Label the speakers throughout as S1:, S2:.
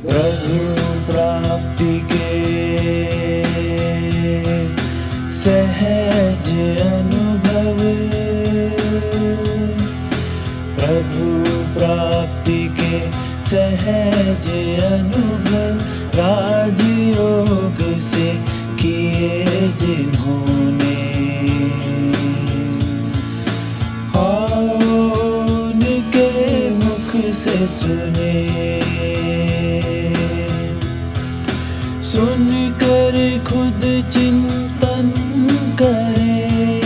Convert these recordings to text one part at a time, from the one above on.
S1: प्रभु प्राप्ति के सहज अनुभव, प्रभु प्राप्ति के सहज अनुभव, राजयोग से किए जिन्होंने, उनके मुख से सुने, सुनकर खुद चिंतन करे,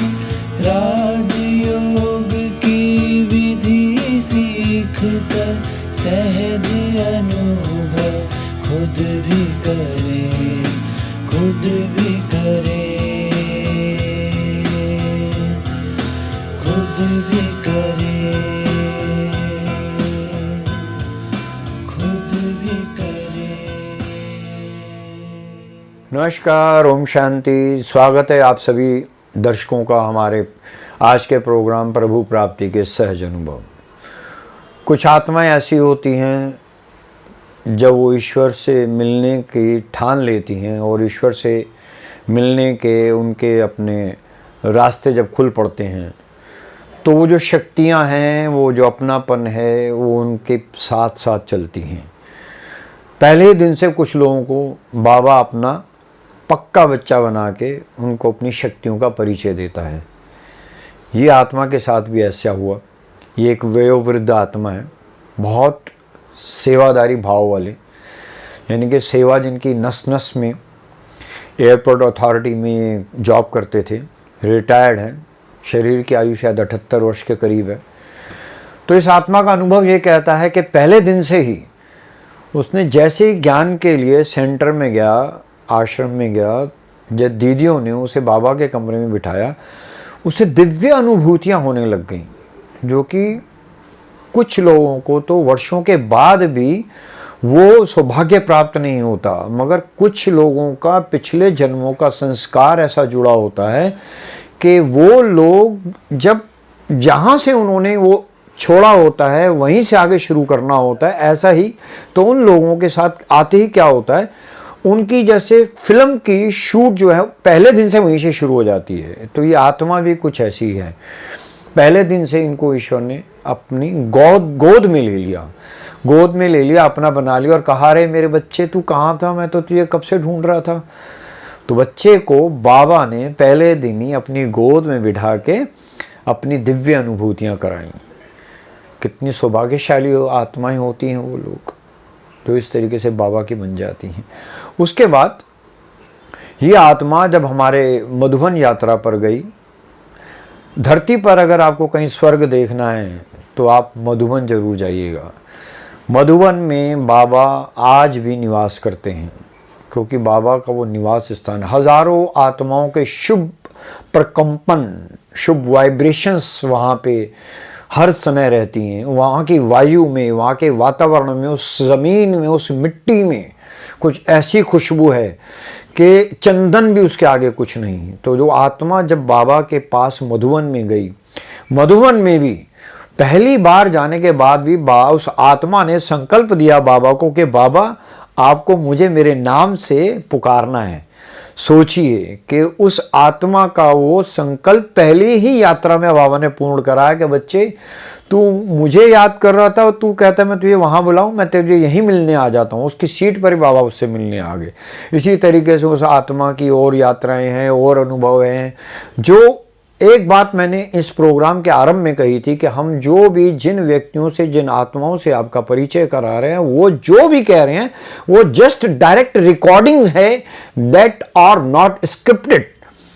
S1: राजयोग की विधि सीख कर सहज अनुभव खुद भी करे, खुद भी करे, खुद भी करे, खुद भी करे।
S2: नमस्कार, ओम शांति। स्वागत है आप सभी दर्शकों का हमारे आज के प्रोग्राम प्रभु प्राप्ति के सहज अनुभव। कुछ आत्माएं ऐसी होती हैं जब वो ईश्वर से मिलने की ठान लेती हैं और ईश्वर से मिलने के उनके अपने रास्ते जब खुल पड़ते हैं तो वो जो शक्तियां हैं, वो जो अपनापन है, वो उनके साथ साथ चलती हैं। पहले ही दिन से कुछ लोगों को बाबा अपना पक्का बच्चा बना के उनको अपनी शक्तियों का परिचय देता है। ये आत्मा के साथ भी ऐसा हुआ। ये एक वयोवृद्ध आत्मा है, बहुत सेवादारी भाव वाले, यानी कि सेवा जिनकी नस नस में। एयरपोर्ट अथॉरिटी में जॉब करते थे, रिटायर्ड हैं, शरीर की आयु शायद 78 वर्ष के करीब है। तो इस आत्मा का अनुभव ये कहता है कि पहले दिन से ही उसने जैसे ही ज्ञान के लिए सेंटर में गया, आश्रम में गया, जब दीदियों ने उसे बाबा के कमरे में बिठाया, उसे दिव्य अनुभूतियाँ होने लग गईं, जो कि कुछ लोगों को तो वर्षों के बाद भी वो सौभाग्य प्राप्त नहीं होता, मगर कुछ लोगों का पिछले जन्मों का संस्कार ऐसा जुड़ा होता है कि वो लोग जब जहाँ से उन्होंने वो छोड़ा होता है वहीं से आगे शुरू करना होता है। ऐसा ही तो उन लोगों के साथ आते ही क्या होता है, उनकी जैसे फिल्म की शूट जो है पहले दिन से वहीं से शुरू हो जाती है। तो ये आत्मा भी कुछ ऐसी है। पहले दिन से इनको ईश्वर ने अपनी गोद में ले लिया, गोद में ले लिया, अपना बना लिया और कहा, रे मेरे बच्चे तू कहाँ था, मैं तो तुझे कब से ढूंढ रहा था। तो बच्चे को बाबा ने पहले दिन ही अपनी गोद में बिठा के अपनी दिव्य अनुभूतियाँ कराई। कितनी सौभाग्यशाली आत्माएं होती हैं वो लोग, तो इस तरीके से बाबा की बन जाती हैं। उसके बाद ये आत्मा जब हमारे मधुबन यात्रा पर गई, धरती पर अगर आपको कहीं स्वर्ग देखना है तो आप मधुबन जरूर जाइएगा। मधुबन में बाबा आज भी निवास करते हैं, क्योंकि बाबा का वो निवास स्थान, हजारों आत्माओं के शुभ प्रकंपन, शुभ वाइब्रेशंस वहाँ पे हर समय रहती हैं। वहाँ की वायु में, वहाँ के वातावरण में, उस ज़मीन में, उस मिट्टी में कुछ ऐसी खुशबू है कि चंदन भी उसके आगे कुछ नहीं। तो जो आत्मा जब बाबा के पास मधुबन में गई, मधुबन में भी पहली बार जाने के बाद भी उस आत्मा ने संकल्प दिया बाबा को कि बाबा आपको मुझे मेरे नाम से पुकारना है। सोचिए कि उस आत्मा का वो संकल्प पहले ही यात्रा में बाबा ने पूर्ण कराया कि बच्चे तू मुझे याद कर रहा था और तू कहता है मैं तुझे वहाँ बुलाऊं, मैं तुझे यहीं मिलने आ जाता हूँ। उसकी सीट पर ही बाबा उससे मिलने आ गए। इसी तरीके से उस आत्मा की और यात्राएं हैं और अनुभव हैं। जो एक बात मैंने इस प्रोग्राम के आरंभ में कही थी कि हम जो भी जिन व्यक्तियों से, जिन आत्माओं से आपका परिचय करा रहे हैं, वो जो भी कह रहे हैं वो जस्ट डायरेक्ट रिकॉर्डिंग्स है, दैट आर नॉट स्क्रिप्टेड।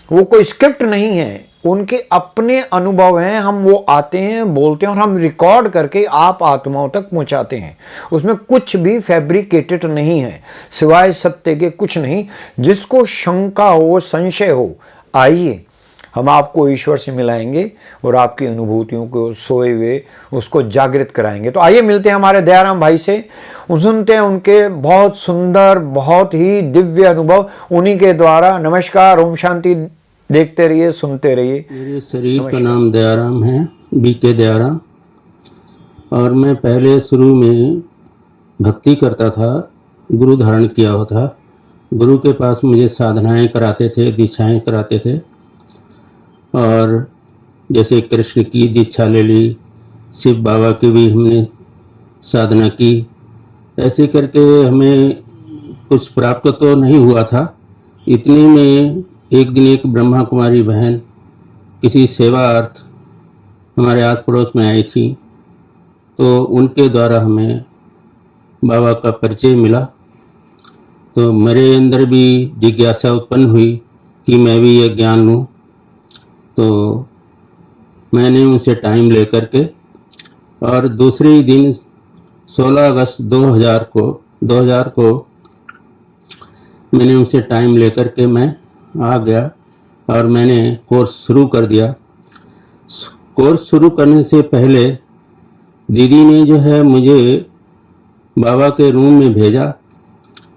S2: वो कोई स्क्रिप्ट नहीं है, उनके अपने अनुभव हैं। हम वो आते हैं, बोलते हैं और हम रिकॉर्ड करके आप आत्माओं तक पहुंचाते हैं। उसमें कुछ भी फैब्रिकेटेड नहीं है, सिवाय सत्य के कुछ नहीं। जिसको शंका हो, संशय हो, आइए हम आपको ईश्वर से मिलाएंगे और आपकी अनुभूतियों को सोए हुए उसको जागृत कराएंगे। तो आइए मिलते हैं हमारे दयाराम भाई से, सुनते हैं उनके बहुत सुंदर, बहुत ही दिव्य अनुभव उन्हीं के द्वारा। नमस्कार, ओम शांति। देखते रहिए, सुनते रहिए।
S3: मेरे शरीर का नाम दयाराम है, बीके दयाराम। और मैं पहले शुरू में भक्ति करता था गुरु धारण किया हुआ था। गुरु के पास मुझे साधनाएं कराते थे, दीक्षाएं कराते थे। और जैसे कृष्ण की दीक्षा ले ली, शिव बाबा की भी हमने साधना की। ऐसे करके हमें कुछ प्राप्त तो नहीं हुआ था। इतने में एक दिन एक ब्रह्मा कुमारी बहन किसी सेवा अर्थ हमारे आस पड़ोस में आई थी, तो उनके द्वारा हमें बाबा का परिचय मिला। तो मेरे अंदर भी जिज्ञासा उत्पन्न हुई कि मैं भी यह ज्ञान लूँ। तो मैंने उनसे टाइम लेकर के और दूसरे ही दिन 16 अगस्त 2000 को मैंने उनसे टाइम लेकर के मैं आ गया और मैंने कोर्स शुरू कर दिया। कोर्स शुरू करने से पहले दीदी ने जो है मुझे बाबा के रूम में भेजा।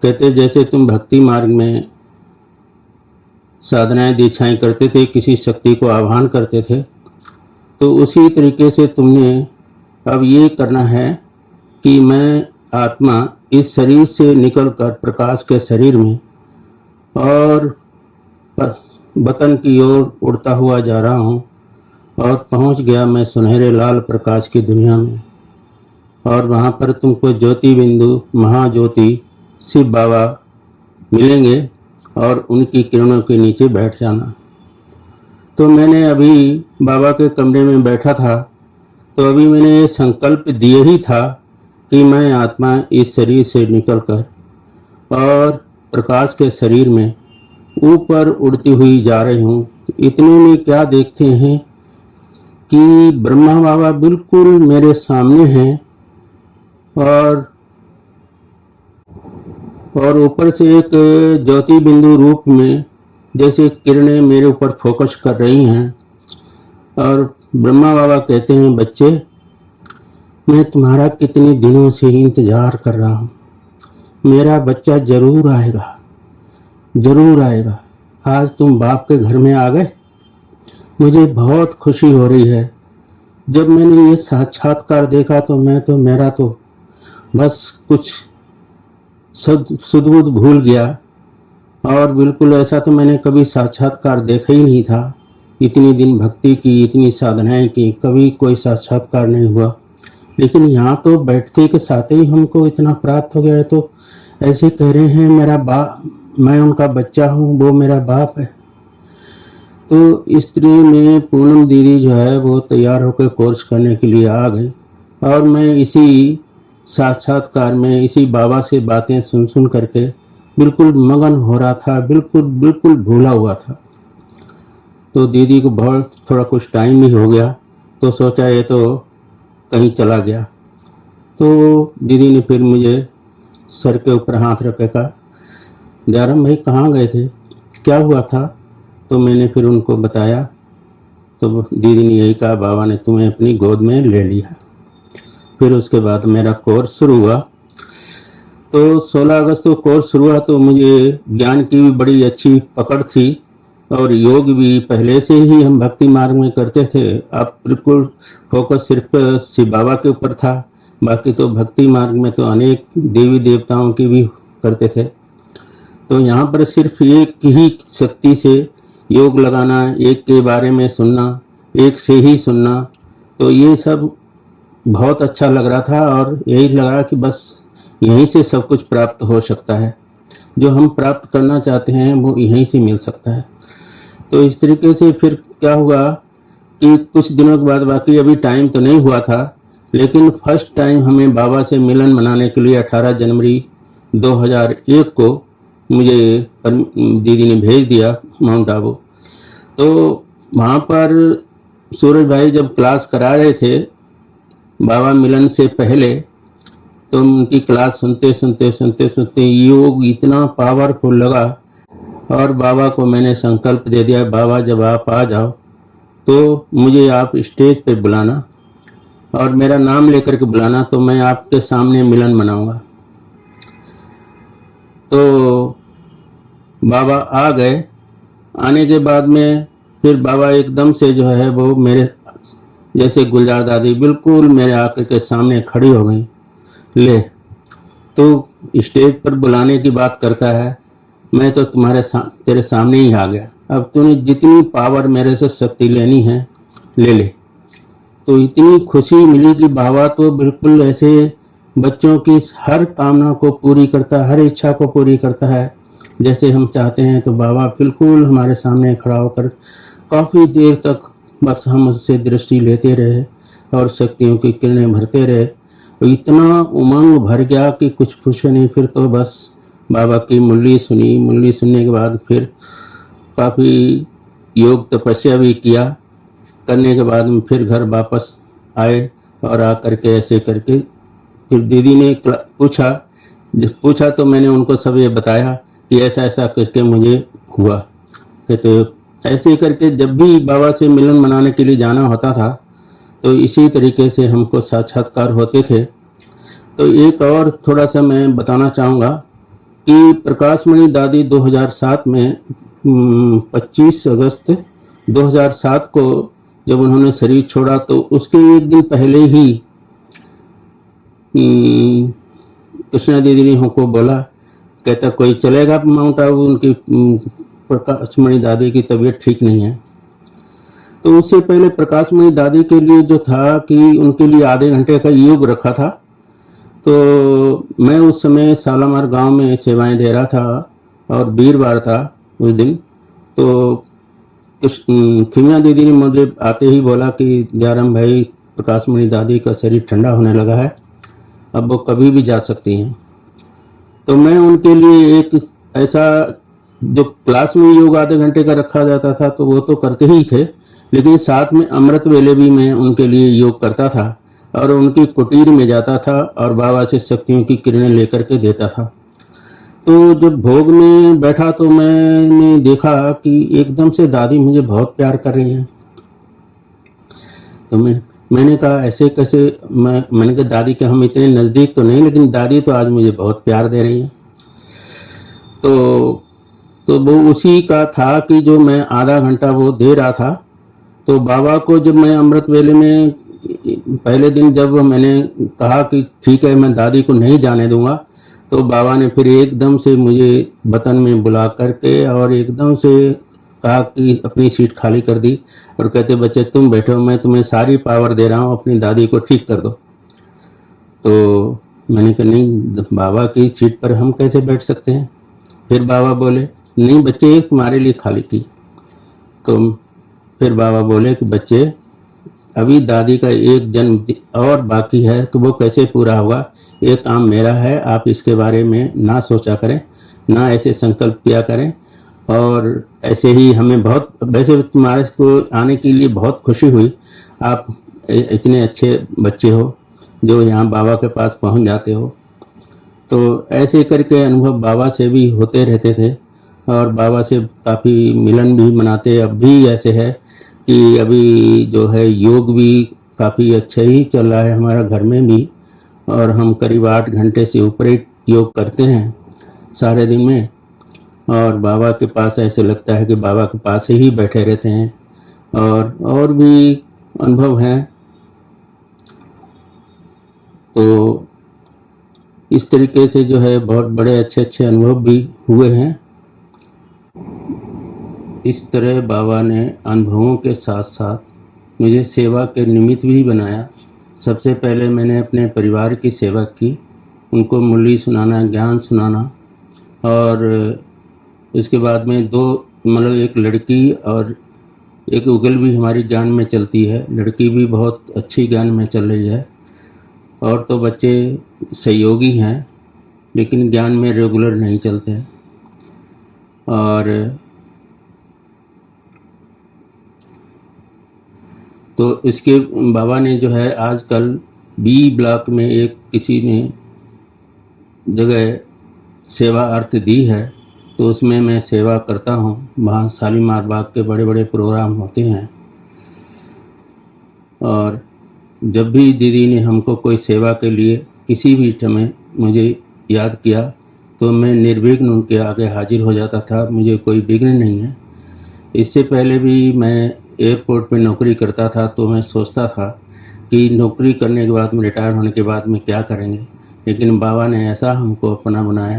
S3: कहते जैसे तुम भक्ति मार्ग में साधनाएं दीक्षाएं करते थे, किसी शक्ति को आह्वान करते थे, तो उसी तरीके से तुमने अब ये करना है कि मैं आत्मा इस शरीर से निकलकर प्रकाश के शरीर में और वतन की ओर उड़ता हुआ जा रहा हूँ और पहुँच गया मैं सुनहरे लाल प्रकाश की दुनिया में। और वहाँ पर तुमको ज्योति बिंदु महाज्योति शिव बाबा मिलेंगे और उनकी किरणों के नीचे बैठ जाना। तो मैंने अभी बाबा के कमरे में बैठा था, तो अभी मैंने ये संकल्प दिए ही था कि मैं आत्मा इस शरीर से निकलकर और प्रकाश के शरीर में ऊपर उड़ती हुई जा रही हूँ। इतने में क्या देखते हैं कि ब्रह्मा बाबा बिल्कुल मेरे सामने हैं और ऊपर से एक ज्योति बिंदु रूप में जैसे किरणें मेरे ऊपर फोकस कर रही हैं। और ब्रह्मा बाबा कहते हैं, बच्चे मैं तुम्हारा कितने दिनों से इंतजार कर रहा हूँ, मेरा बच्चा जरूर आएगा, जरूर आएगा। आज तुम बाप के घर में आ गए, मुझे बहुत खुशी हो रही है। जब मैंने ये साक्षात्कार देखा तो मेरा तो बस कुछ सुध-बुध भूल गया। और बिल्कुल ऐसा तो मैंने कभी साक्षात्कार देखा ही नहीं था। इतनी दिन भक्ति की, इतनी साधनाएं की, कभी कोई साक्षात्कार नहीं हुआ। लेकिन यहाँ तो बैठते के साथ ही हमको इतना प्राप्त हो गया है। तो ऐसे कह रहे हैं मेरा बाप, मैं उनका बच्चा हूँ, वो मेरा बाप है। तो इस तरह में पूनम दीदी जो है वो तैयार होकर कोर्स करने के लिए आ गई और मैं इसी साक्षात्कार में इसी बाबा से बातें सुन करके बिल्कुल मगन हो रहा था, बिल्कुल भूला हुआ था। तो दीदी को बहुत थोड़ा कुछ टाइम ही हो गया, तो सोचा ये तो कहीं चला गया। तो दीदी ने फिर मुझे सर के ऊपर हाथ रख के कहा, दयाराम भाई कहाँ गए थे, क्या हुआ था? तो मैंने फिर उनको बताया। तो दीदी ने यही कहा, बाबा ने तुम्हें अपनी गोद में ले लिया। फिर उसके बाद मेरा कोर्स शुरू हुआ। तो 16 अगस्त को कोर्स शुरू हुआ। तो मुझे ज्ञान की भी बड़ी अच्छी पकड़ थी और योग भी पहले से ही हम भक्ति मार्ग में करते थे। अब बिल्कुल फोकस सिर्फ शिव बाबा के ऊपर था, बाकी तो भक्ति मार्ग में तो अनेक देवी देवताओं की भी करते थे। तो यहाँ पर सिर्फ एक ही शक्ति से योग लगाना, एक के बारे में सुनना, एक से ही सुनना, तो ये सब बहुत अच्छा लग रहा था। और यही लगा कि बस यहीं से सब कुछ प्राप्त हो सकता है, जो हम प्राप्त करना चाहते हैं वो यहीं से मिल सकता है। तो इस तरीके से फिर क्या हुआ कि कुछ दिनों के बाद, बाकी अभी टाइम तो नहीं हुआ था, लेकिन फर्स्ट टाइम हमें बाबा से मिलन मनाने के लिए 18 जनवरी 2001 को मुझे दीदी ने भेज दिया माउंट आबू। तो वहाँ पर सूरज भाई जब क्लास करा रहे थे बाबा मिलन से पहले, तो उनकी क्लास सुनते योग इतना पावरफुल लगा और बाबा को मैंने संकल्प दे दिया, बाबा जब आप आ जाओ तो मुझे आप स्टेज पे बुलाना और मेरा नाम लेकर के बुलाना, तो मैं आपके सामने मिलन मनाऊंगा। तो बाबा आ गए। आने के बाद में फिर बाबा एकदम से जो है वो मेरे जैसे गुलजार दादी बिल्कुल मेरे आकर के सामने खड़ी हो गई। ले तो स्टेज पर बुलाने की बात करता है, मैं तो तेरे सामने ही आ गया, अब तूने जितनी पावर मेरे से शक्ति लेनी है ले ले। तो इतनी खुशी मिली कि बाबा तो बिल्कुल ऐसे बच्चों की हर कामना को पूरी करता है, हर इच्छा को पूरी करता है जैसे हम चाहते हैं। तो बाबा बिल्कुल हमारे सामने खड़ा होकर काफ़ी देर तक बस हम उससे दृष्टि लेते रहे और शक्तियों की किरणें भरते रहे। तो इतना उमंग भर गया कि कुछ पूछो नहीं। फिर तो बस बाबा की मुरली सुनी, मुरली सुनने के बाद फिर काफ़ी योग तपस्या भी किया। करने के बाद में फिर घर वापस आए और आकर के ऐसे करके फिर दीदी ने पूछा तो मैंने उनको सब ये बताया कि ऐसा ऐसा करके मुझे हुआ। तो ऐसे ही करके जब भी बाबा से मिलन मनाने के लिए जाना होता था तो इसी तरीके से हमको साक्षात्कार होते थे। तो एक और थोड़ा सा मैं बताना चाहूँगा कि प्रकाश मणि दादी 2007 में 25 अगस्त 2007 को जब उन्होंने शरीर छोड़ा तो उसके एक दिन पहले ही कृष्णा दीदी ने हमको बोला, कहता कोई चलेगा माउंट आबू, उनकी प्रकाश मणि दादी की तबीयत ठीक नहीं है। तो उससे पहले प्रकाश मणि दादी के लिए जो था कि उनके लिए आधे घंटे का योग रखा था। तो मैं उस समय सालामार गांव में सेवाएं दे रहा था और वीरवार था उस दिन। तो खिमिया दीदी ने मुझे आते ही बोला कि जयराम भाई, प्रकाश मणि दादी का शरीर ठंडा होने लगा है, अब वो कभी भी जा सकती हैं। तो मैं उनके लिए एक ऐसा जो क्लास में योग आधे घंटे का रखा जाता था तो वो तो करते ही थे, लेकिन साथ में अमृत वेले भी मैं उनके लिए योग करता था और उनकी कुटीर में जाता था और बाबा से शक्तियों की किरणें लेकर के देता था। तो जब भोग में बैठा तो मैंने देखा कि एकदम से दादी मुझे बहुत प्यार कर रही हैं। तो मैंने कहा ऐसे कैसे? मैंने कहा दादी के हम इतने नज़दीक तो नहीं, लेकिन दादी तो आज मुझे बहुत प्यार दे रही हैं। तो वो उसी का था कि जो मैं आधा घंटा वो दे रहा था। तो बाबा को जब मैं अमृत वेले में पहले दिन जब मैंने कहा कि ठीक है मैं दादी को नहीं जाने दूंगा, तो बाबा ने फिर एकदम से मुझे वतन में बुला करके और एकदम से कहा कि अपनी सीट खाली कर दी और कहते बच्चे तुम बैठो, मैं तुम्हें सारी पावर दे रहा हूँ, अपनी दादी को ठीक कर दो। तो मैंने कहा नहीं, बाबा की सीट पर हम कैसे बैठ सकते हैं? फिर बाबा बोले नहीं बच्चे, तुम्हारे लिए खाली की। तो फिर बाबा बोले कि बच्चे अभी दादी का एक जन्म और बाकी है, तो वो कैसे पूरा होगा? ये काम मेरा है, आप इसके बारे में ना सोचा करें, ना ऐसे संकल्प किया करें। और ऐसे ही हमें बहुत, वैसे तुम्हारे को आने के लिए बहुत खुशी हुई, आप इतने अच्छे बच्चे हो जो यहाँ बाबा के पास पहुँच जाते हो। तो ऐसे करके अनुभव बाबा से भी होते रहते थे और बाबा से काफ़ी मिलन भी मनाते। अब भी ऐसे है कि अभी जो है योग भी काफ़ी अच्छा ही चल रहा है हमारा घर में भी, और हम करीब 8 घंटे से ऊपर ही योग करते हैं सारे दिन में। और बाबा के पास ऐसे लगता है कि बाबा के पास ही बैठे रहते हैं। और भी अनुभव हैं। तो इस तरीके से जो है बहुत बड़े अच्छे अच्छे अनुभव भी हुए हैं। इस तरह बाबा ने अनुभवों के साथ साथ मुझे सेवा के निमित्त भी बनाया। सबसे पहले मैंने अपने परिवार की सेवा की, उनको मुरली सुनाना, ज्ञान सुनाना, और उसके बाद में 2 मतलब एक लड़की और एक उगल भी हमारी ज्ञान में चलती है। लड़की भी बहुत अच्छी ज्ञान में चल रही है। और तो बच्चे सहयोगी हैं लेकिन ज्ञान में रेगुलर नहीं चलते। और तो इसके बाबा ने जो है आजकल बी ब्लॉक में एक किसी ने जगह सेवा अर्थ दी है, तो उसमें मैं सेवा करता हूँ। वहाँ शालीमार बाग के बड़े बड़े प्रोग्राम होते हैं और जब भी दीदी ने हमको कोई सेवा के लिए किसी भी समय मुझे याद किया तो मैं निर्विघ्न उनके आगे हाजिर हो जाता था। मुझे कोई विघ्न नहीं है। इससे पहले भी मैं एयरपोर्ट पे नौकरी करता था, तो मैं सोचता था कि नौकरी करने के बाद में, रिटायर होने के बाद में क्या करेंगे, लेकिन बाबा ने ऐसा हमको अपना बनाया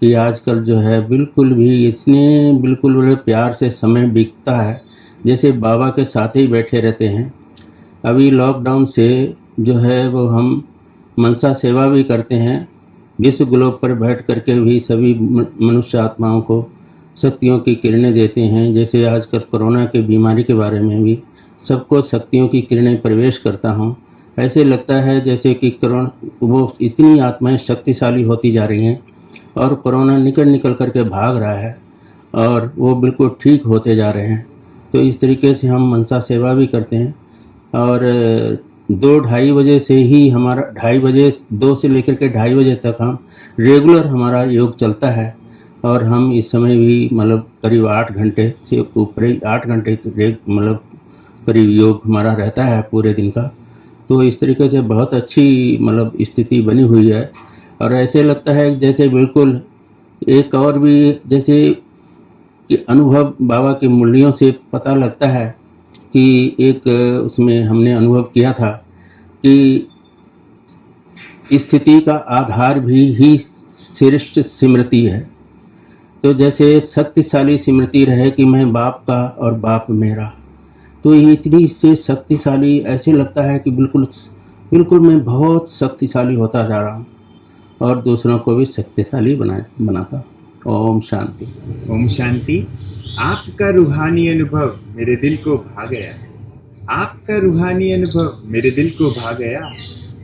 S3: कि आजकल जो है बिल्कुल भी इतने बिल्कुल बड़े प्यार से समय बीतता है जैसे बाबा के साथ ही बैठे रहते हैं। अभी लॉकडाउन से जो है वो हम मनसा सेवा भी करते हैं, विश्व ग्लोब पर बैठ करके भी सभी मनुष्य आत्माओं को शक्तियों की किरणें देते हैं। जैसे आजकल कोरोना के बीमारी के बारे में भी सबको शक्तियों की किरणें प्रवेश करता हूँ। ऐसे लगता है जैसे कि कोरोना वो इतनी आत्माएं शक्तिशाली होती जा रही हैं और कोरोना निकल करके भाग रहा है और वो बिल्कुल ठीक होते जा रहे हैं। तो इस तरीके से हम मनसा सेवा भी करते हैं और 2-2:30 बजे से ही हमारा 2:30 बजे 2 से लेकर के 2:30 बजे तक हम रेगुलर हमारा योग चलता है और हम इस समय भी मतलब करीब 8 घंटे से ऊपर ही 8 घंटे मतलब करीब योग हमारा रहता है पूरे दिन का। तो इस तरीके से बहुत अच्छी मतलब स्थिति बनी हुई है और ऐसे लगता है जैसे बिल्कुल एक और भी जैसे कि अनुभव बाबा की मुरलियों से पता लगता है कि एक उसमें हमने अनुभव किया था कि स्थिति का आधार भी ही श्रेष्ठ स्मृति है। तो जैसे शक्तिशाली स्मृति रहे कि मैं बाप का और बाप मेरा, तो ये इतनी से शक्तिशाली ऐसे लगता है कि बिल्कुल मैं बहुत शक्तिशाली होता जा रहा हूँ और दूसरों को भी शक्तिशाली बनाता। ओम शांति।
S4: ओम शांति। आपका रूहानी अनुभव मेरे दिल को भा गया। आपका रूहानी अनुभव मेरे दिल को भा गया।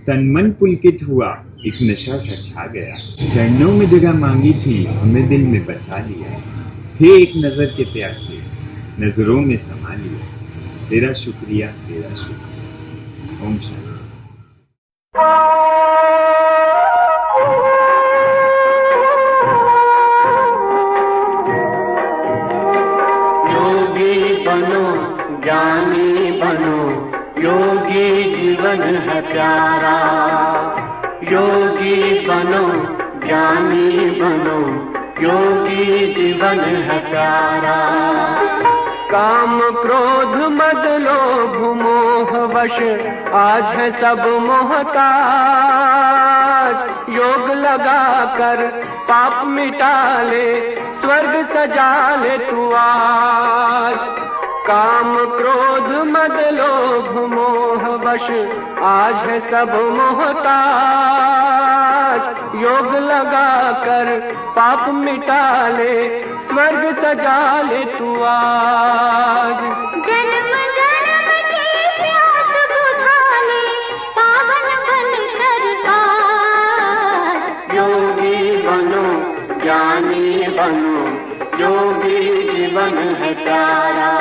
S4: तन मन पुलकित हुआ, एक नशा सा छा गया। चरणों में जगह मांगी थी, हमें दिल में बसा लिया। थे एक नजर के प्यासे, नजरों में समा लिया। तेरा शुक्रिया, तेरा शुक्रिया। ओम शांति।
S5: ज्ञानी बनो, योगी जीवन है प्यारा। योगी बनो, ज्ञानी बनो, योगी जीवन है प्यारा। काम क्रोध मद लोभ मोह वश आज है सब मोहताज। योग लगा कर पाप मिटा ले, स्वर्ग सजा ले तू आज। काम क्रोध मद लोभ मोह वश आज है सब मोहताज। योग लगा कर पाप मिटा ले, स्वर्ग सजा ले तू आज।
S6: जन्म जन्म की प्यास बुझा ले, पावन बन कर आज।
S5: योगी बनो, ज्ञानी बनो, योगी जीवन है प्यारा।